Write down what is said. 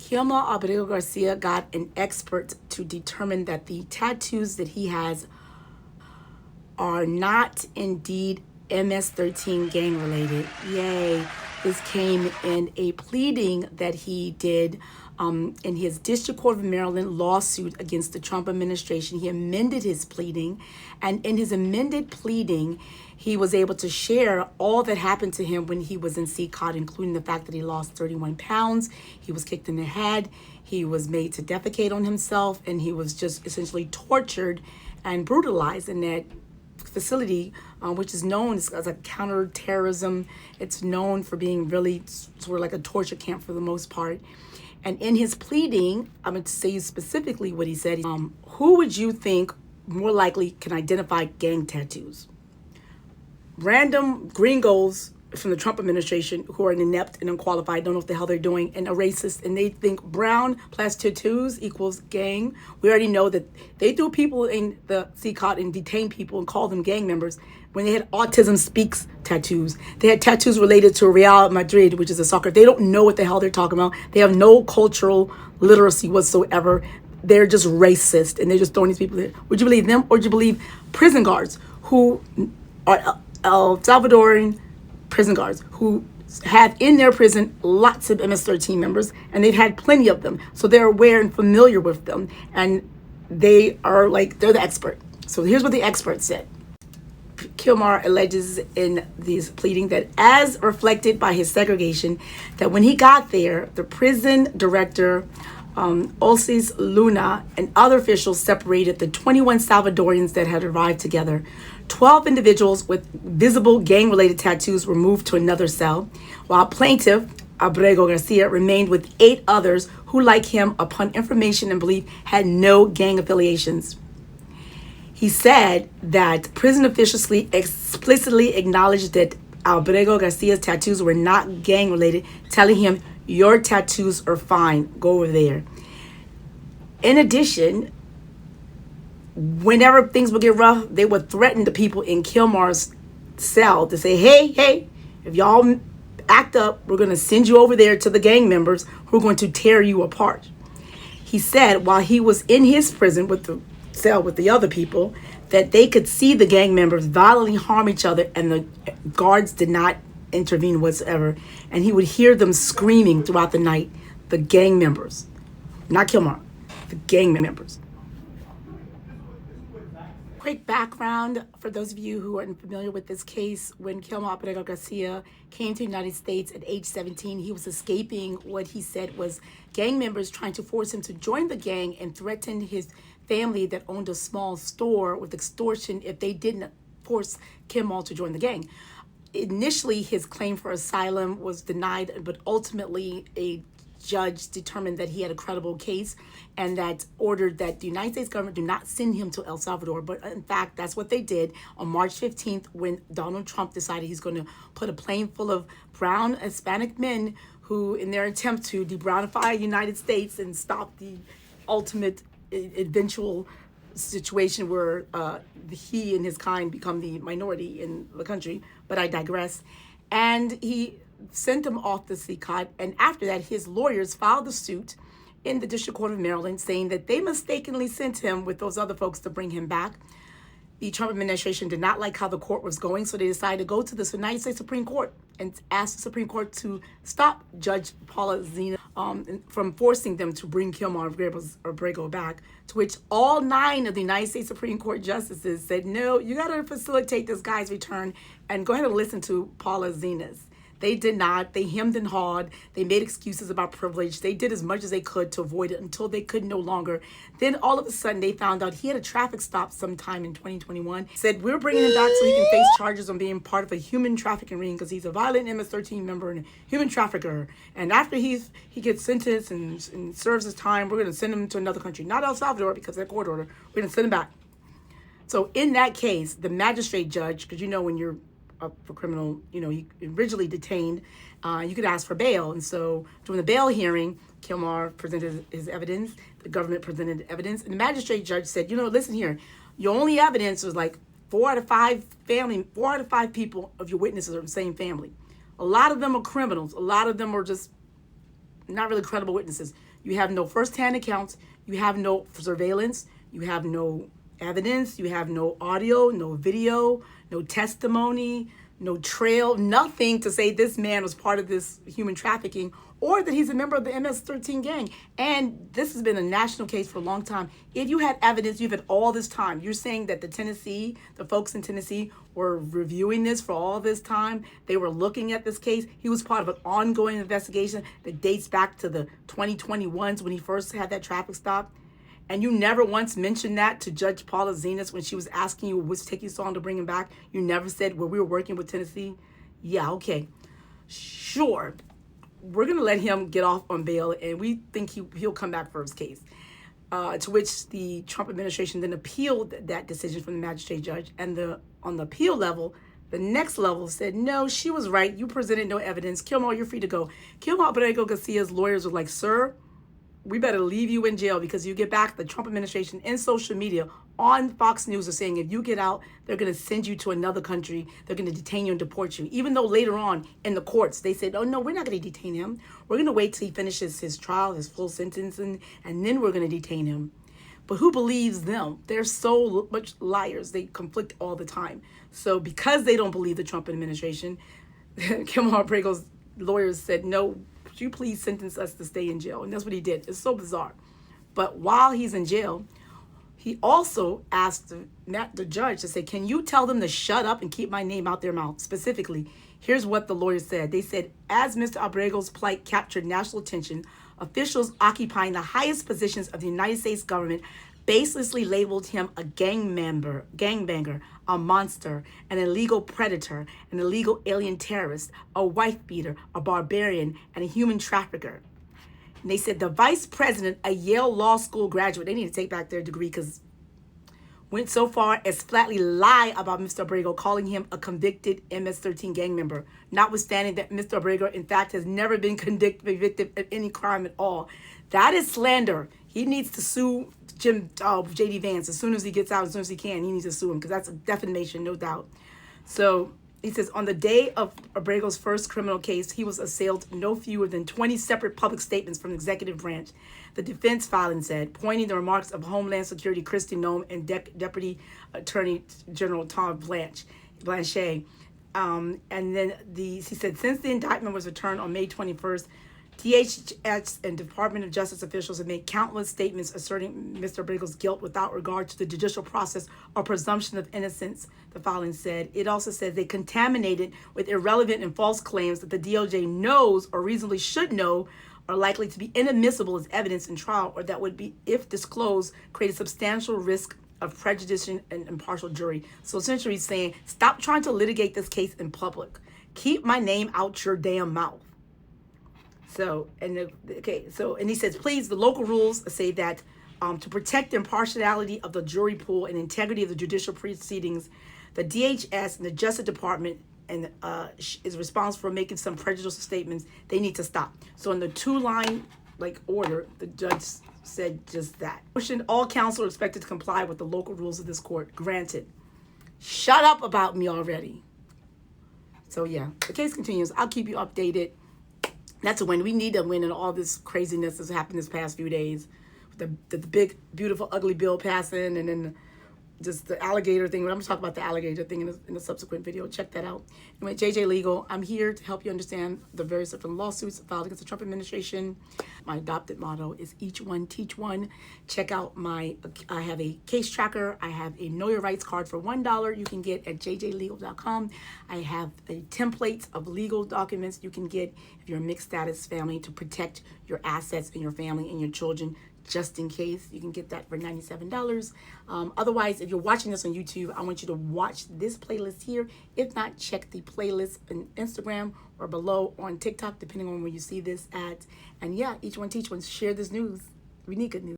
Kilmar Abrego Garcia got an expert to determine that the tattoos that he has are not indeed MS-13 gang related. Yay. This came in a pleading that he did in his District Court of Maryland lawsuit against the Trump administration. He amended his pleading, and in his amended pleading, he was able to share all that happened to him when he was in CCOD, including the fact that he lost 31 pounds, he was kicked in the head, he was made to defecate on himself, and he was just essentially tortured and brutalized in that facility, which is known as a counterterrorism. It's known for being really sort of like a torture camp for the most part. And in his pleading, I'm going to say specifically what he said. Who would you think more likely can identify gang tattoos? Random gringos from the Trump administration who are inept and unqualified, don't know what the hell they're doing, and are racist, and they think brown plus tattoos equals gang. We already know that they threw people in the CCOD and detained people and called them gang members when they had Autism Speaks tattoos. They had tattoos related to Real Madrid, which is a soccer. They don't know what the hell they're talking about. They have no cultural literacy whatsoever. They're just racist, and they're just throwing these people in. Would you believe them, or would you believe prison guards who are El Salvadoran prison guards who have in their prison lots of MS-13 members, and they've had plenty of them, so they're aware and familiar with them, and they're the expert. So here's what the expert said. Kilmar alleges in this pleading that as reflected by his segregation, that when he got there, the prison director, Ulysses Luna, and other officials separated the 21 Salvadorians that had arrived together. 12 individuals with visible gang-related tattoos were moved to another cell, while plaintiff Abrego Garcia remained with 8 others who, like him, upon information and belief, had no gang affiliations. He said that prison officials explicitly acknowledged that Abrego Garcia's tattoos were not gang-related, telling him, "Your tattoos are fine, go over there." In addition, whenever things would get rough, they would threaten the people in Kilmar's cell to say, hey, if y'all act up, we're going to send you over there to the gang members who are going to tear you apart. He said while he was in his prison with the cell with the other people, that they could see the gang members violently harm each other, and the guards did not intervene whatsoever. And he would hear them screaming throughout the night, the gang members, not Kilmar, the gang members. Quick background for those of you who aren't familiar with this case. When Kilmar Abrego Garcia came to the United States at age 17, he was escaping what he said was gang members trying to force him to join the gang and threaten his family that owned a small store with extortion if they didn't force Kilmar to join the gang. Initially, his claim for asylum was denied, but ultimately a judge determined that he had a credible case and that ordered that the United States government do not send him to El Salvador. But in fact, that's what they did on March 15th when Donald Trump decided he's going to put a plane full of brown Hispanic men who, in their attempt to de-brownify the United States and stop the ultimate eventual situation where he and his kind become the minority in the country. But I digress. And he sent him off the CCOD, and after that, his lawyers filed a suit in the District Court of Maryland saying that they mistakenly sent him with those other folks to bring him back. The Trump administration did not like how the court was going, so they decided to go to the United States Supreme Court and ask the Supreme Court to stop Judge Paula Zena from forcing them to bring Kilmar Abrego back, to which all 9 of the United States Supreme Court justices said, no, you got to facilitate this guy's return and go ahead and listen to Paula Zena's. They did not. They hemmed and hawed. They made excuses about privilege. They did as much as they could to avoid it until they could no longer. Then all of a sudden, they found out he had a traffic stop sometime in 2021. Said, we're bringing him back so he can face charges on being part of a human trafficking ring because he's a violent MS-13 member and a human trafficker. And after he gets sentenced and serves his time, we're going to send him to another country. Not El Salvador because of their court order. We're going to send him back. So in that case, the magistrate judge, because when you're up for criminal, you originally detained, you could ask for bail. And so during the bail hearing, Kilmar presented his evidence, the government presented evidence, and the magistrate judge said, listen here, your only evidence was like 4 out of 5 people of your witnesses are the same family. A lot of them are criminals. A lot of them are just not really credible witnesses. You have no firsthand accounts. You have no surveillance. You have no evidence. You have no audio, no video, no testimony, no trail, nothing to say this man was part of this human trafficking or that he's a member of the MS-13 gang. And this has been a national case for a long time. If you had evidence, you've had all this time. You're saying that the folks in Tennessee were reviewing this for all this time. They were looking at this case. He was part of an ongoing investigation that dates back to the 2021s when he first had that traffic stop. And you never once mentioned that to Judge Paula Zenas when she was asking you which take you saw to bring him back. You never said, well, we were working with Tennessee. Yeah, okay. Sure. We're going to let him get off on bail, and we think he'll come back for his case. To which the Trump administration then appealed that decision from the magistrate judge. And on the appeal level, the next level said, no, she was right. You presented no evidence. Kilmar, you're free to go. Kilmar Abrego Garcia's lawyers were like, sir, we better leave you in jail because you get back. The Trump administration in social media on Fox News are saying if you get out, they're going to send you to another country. They're going to detain you and deport you. Even though later on in the courts, they said, oh, no, we're not going to detain him. We're going to wait till he finishes his trial, his full sentence, and then we're going to detain him. But who believes them? They're so much liars. They conflict all the time. So because they don't believe the Trump administration, Kilmar Abrego's lawyers said, no, would you please sentence us to stay in jail? And that's what he did. It's so bizarre. But while he's in jail, he also asked the judge to say, can you tell them to shut up and keep my name out their mouth? Specifically, here's what the lawyers said. They said, as Mr. Abrego's plight captured national attention, officials occupying the highest positions of the United States government baselessly labeled him a gangbanger, a monster, an illegal predator, an illegal alien terrorist, a wife beater, a barbarian, and a human trafficker. And they said the vice president, a Yale Law School graduate, they need to take back their degree because went so far as flatly lie about Mr. Abrego, calling him a convicted MS-13 gang member, notwithstanding that Mr. Abrego, in fact, has never been convicted of any crime at all. That is slander. He needs to sue J.D. Vance as soon as he gets out, as soon as he can. He needs to sue him because that's a defamation, no doubt. So he says, on the day of Abrego's first criminal case, he was assailed no fewer than 20 separate public statements from the executive branch. The defense filing said, pointing the remarks of Homeland Security Kristi Noem and Deputy Attorney General Tom Blanchet. And then he said, since the indictment was returned on May 21st, DHS and Department of Justice officials have made countless statements asserting Mr. Abrego's guilt without regard to the judicial process or presumption of innocence, the filing said. It also said they contaminated with irrelevant and false claims that the DOJ knows or reasonably should know are likely to be inadmissible as evidence in trial or that would be, if disclosed, create a substantial risk of prejudicing an impartial jury. So essentially he's saying, stop trying to litigate this case in public. Keep my name out your damn mouth. So, and he says, please, the local rules say that to protect the impartiality of the jury pool and integrity of the judicial proceedings, the DHS and the Justice Department is responsible for making some prejudicial statements. They need to stop. So in the two-line order, the judge said just that. All counsel are expected to comply with the local rules of this court. Granted. Shut up about me already. So yeah, the case continues. I'll keep you updated. That's a win. We need a win in all this craziness that's happened this past few days. The big, beautiful, ugly bill passing, and then just the alligator thing. I'm going to talk about the alligator thing in a subsequent video. Check that out. Anyway, JJ Legal, I'm here to help you understand the various different lawsuits filed against the Trump administration. My adopted motto is each one, teach one. Check out I have a case tracker. I have a Know Your Rights card for $1 you can get at jjlegal.com. I have a templates of legal documents you can get if you're a mixed status family to protect your assets and your family and your children. Just in case, you can get that for $97. Otherwise, if you're watching this on YouTube, I want you to watch this playlist here. If not, check the playlist on Instagram or below on TikTok, depending on where you see this at. And yeah, each one teach one. Share this news. We need good news.